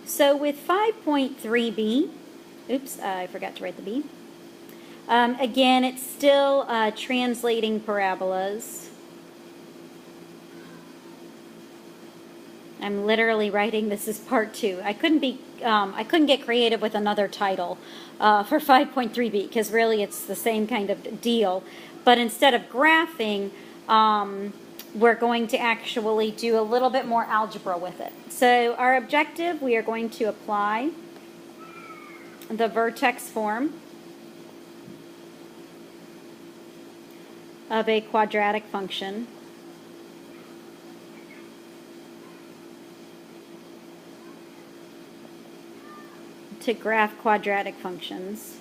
So with 5.3b, oops, I forgot to write the b. Again, it's still translating parabolas. I'm literally writing this as part 2. I couldn't get creative with another title for 5.3b because really it's the same kind of deal. But instead of graphing, we're going to actually do a little bit more algebra with it. So our objective, we are going to apply the vertex form of a quadratic function to graph quadratic functions.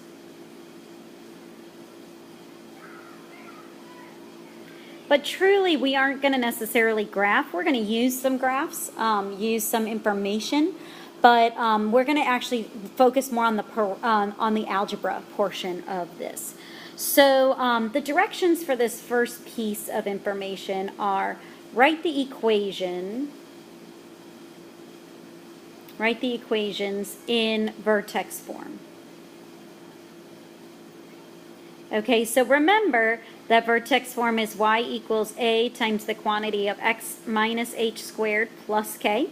But truly, we aren't going to necessarily graph. We're going to use some graphs, use some information, but we're going to actually focus more on the algebra portion of this. So the directions for this first piece of information are write the equations in vertex form. Okay, so remember that vertex form is y equals a times the quantity of x minus h squared plus k.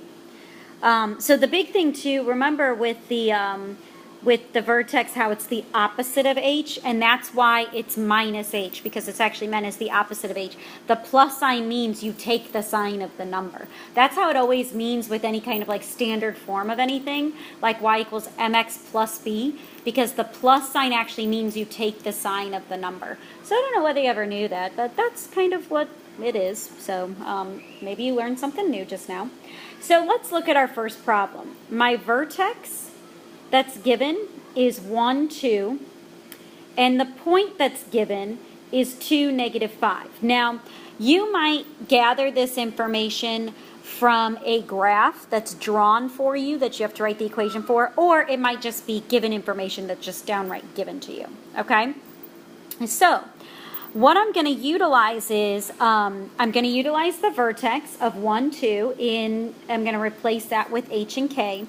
So the big thing too, remember with the vertex how it's the opposite of h, and that's why it's minus h, because it's actually meant as the opposite of h. The plus sign means you take the sign of the number. That's how it always means with any kind of like standard form of anything, like y equals mx plus b, because the plus sign actually means you take the sign of the number. So I don't know whether you ever knew that, but that's kind of what it is. So maybe you learned something new just now. So let's look at our first problem. My vertex that's given is 1, 2, and the point that's given is 2, negative 5. Now, you might gather this information from a graph that's drawn for you that you have to write the equation for, or it might just be given information that's just downright given to you, okay? So, what I'm going to utilize is, I'm going to utilize the vertex of 1, 2, I'm going to replace that with h and k.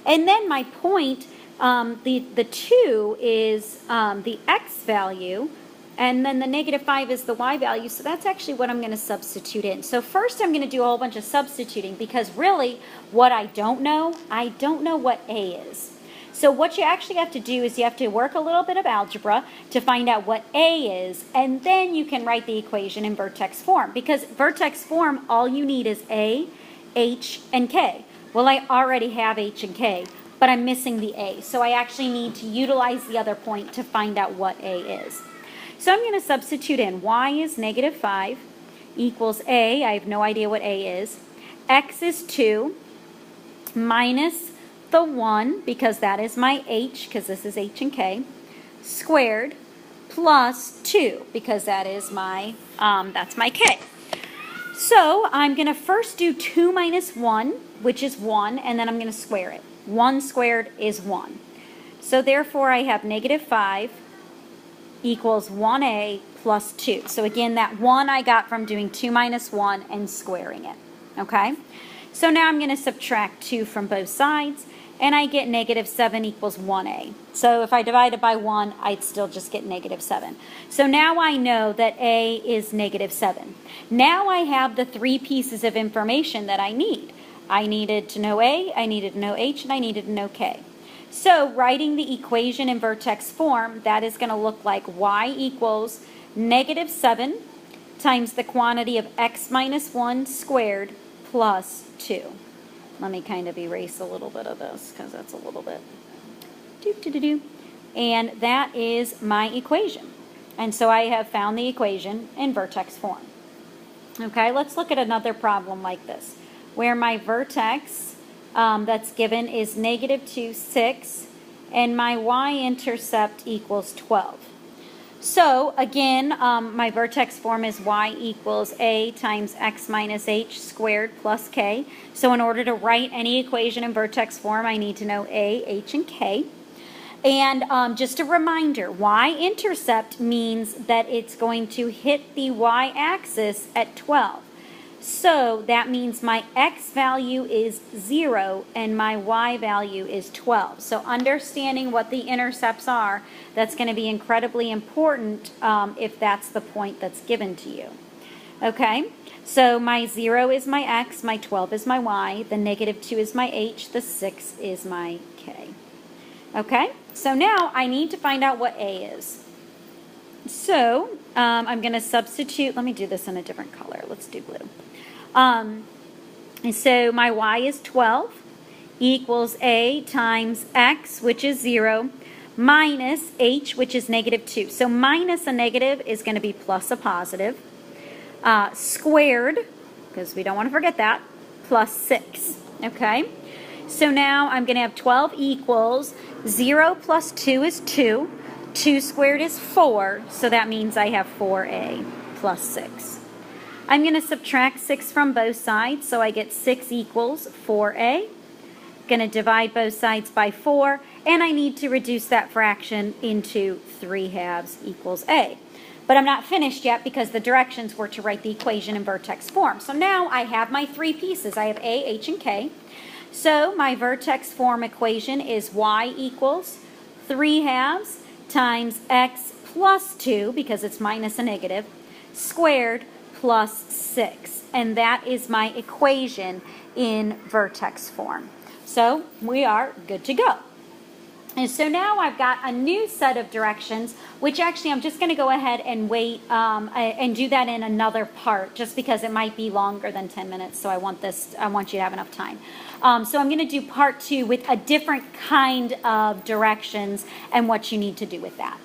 And then my point, the 2 is the x value, and then the negative 5 is the y value, so that's actually what I'm going to substitute in. So first I'm going to do a whole bunch of substituting, because really what I don't know what a is. So what you actually have to do is you have to work a little bit of algebra to find out what a is, and then you can write the equation in vertex form, because vertex form, all you need is a, h, and k. Well, I already have h and k, but I'm missing the a, so I actually need to utilize the other point to find out what a is. So I'm going to substitute in y is negative 5 equals a, I have no idea what a is, x is 2 minus the 1, because that is my h, because this is h and k, squared, plus 2, because that is my, that's my k. So I'm going to first do 2 minus 1, which is 1, and then I'm going to square it. 1 squared is 1. So therefore I have negative 5 equals 1a plus 2. So again, that 1 I got from doing 2 minus 1 and squaring it. Okay? So now I'm going to subtract 2 from both sides, and I get negative 7 equals 1a. So if I divide it by 1, I'd still just get negative 7. So now I know that a is negative 7. Now I have the 3 pieces of information that I need. I needed to know a, I needed to know h, and I needed to know k. So writing the equation in vertex form, that is going to look like y equals negative 7 times the quantity of x minus 1 squared plus 2. Let me kind of erase a little bit of this because that's a little bit and that is my equation. And so I have found the equation in vertex form. Okay, let's look at another problem like this, where my vertex that's given is negative 2, 6, and my y-intercept equals 12. So again, my vertex form is y equals a times x minus h squared plus k. So in order to write any equation in vertex form, I need to know a, h, and k. And just a reminder, y-intercept means that it's going to hit the y-axis at 12. So that means my x value is 0 and my y value is 12. So understanding what the intercepts are, that's going to be incredibly important if that's the point that's given to you. Okay, so my 0 is my x, my 12 is my y, the -2 is my h, the 6 is my k. Okay, so now I need to find out what a is. So I'm going to substitute, let me do this in a different color, let's do blue. So my y is 12 equals a times x, which is 0, minus h, which is -2. So minus a negative is going to be plus a positive, squared, because we don't want to forget that, plus 6. Okay? So now I'm going to have 12 equals 0 plus 2 is 2. 2 squared is 4, so that means I have 4a plus 6. I'm going to subtract 6 from both sides, so I get 6 equals 4a. Going to divide both sides by 4, and I need to reduce that fraction into 3/2 equals a. But I'm not finished yet because the directions were to write the equation in vertex form. So now I have my 3 pieces. I have a, h, and k. So my vertex form equation is y equals 3/2 times x plus 2, because it's minus a negative, squared plus 6. And that is my equation in vertex form. So we are good to go. And so now I've got a new set of directions, which actually I'm just going to go ahead and wait and do that in another part, just because it might be longer than 10 minutes. So I want you to have enough time. So I'm going to do part 2 with a different kind of directions and what you need to do with that.